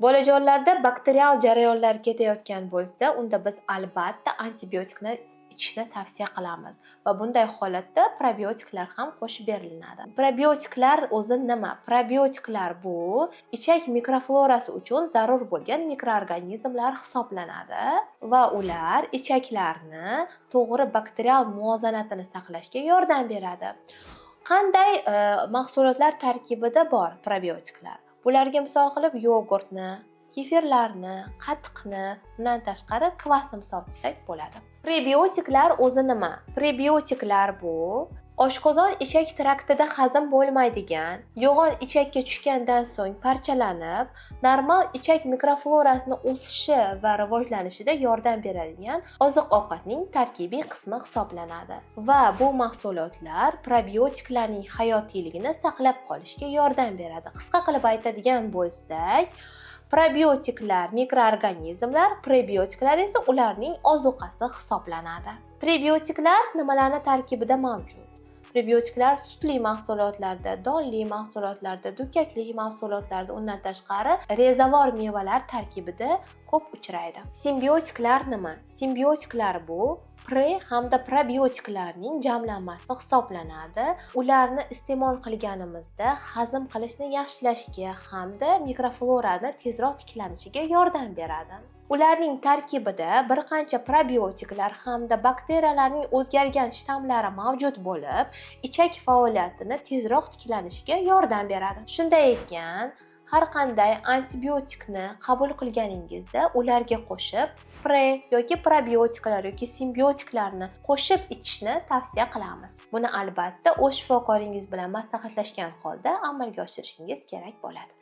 Bolajonlarda bakterial jarayonlar ketayotgan bo'lsa, unda biz albatta antibiotikni ichishni tavsiya qilamiz va bunday holatda probiotiklar ham qo'shib beriladi. Probiotiklar o'zi nima? Probiotiklar bu ichak mikroflorasi uchun zarur bo'lgan mikroorganizmlar hisoblanadi va ular ichaklarni to'g'ri bakterial muvozanatini saqlashga yordam beradi. Qanday mahsulotlar tarkibida bor probiotiklar? Bularga misol qilib yogurtni, kefirlarni, qatiqni, bundan tashqari kvasni misol qilsak bo'ladi. Prebiotiklar o'zi nima? Prebiotiklar bu oshqozon ichak traktida hazm bo'lmaydigan, yo'g'on ichakka tushgandan so'ng parchalanib, normal ichak mikroflorasini o'sishi va rivojlanishida yordam beradigan oziq-ovqatning tarkibiy qismi hisoblanadi. Va bu mahsulotlar probiotiklarning hayotiyligini saqlab qolishga yordam beradi. Qisqa qilib aytadigan bo'lsak, probiotiklar mikroorganizmlar, prebiotiklar esa ularning ozuqasi hisoblanadi. Prebiotiklar nimalarning tarkibida mavjud? Prebiotiklar sutli mahsulotlarda, donli mahsulotlarda, dukkakli mahsulotlarda, undan tashqari rezavor mevalar tarkibida ko'p uchraydi. Simbiotiklar nima? Simbiotiklar bu pre hamda probiotiklarning jamlanmasi hisoblanadi. Ularni iste'mol qilganimizda hazm qilishni yaxshilashga hamda mikroflorani tezroq tiklanishiga yordam beradi. Ularning tarkibida bir qancha probiotiklar hamda bakteriyalarning o'zgargan shtammlari mavjud bo'lib, ichak faoliyatini tezroq tiklanishiga yordam beradi. Shunday ekan, har qanday antibiotikni qabul qilganingizda ularga qo'shib pre yoki probiotiklar yoki simbiotiklarni qo'shib ichishni tavsiya qilamiz. Buni albatta o'z shifokoringiz bilan maslahatlashgan holda amalga oshirishingiz kerak bo'ladi.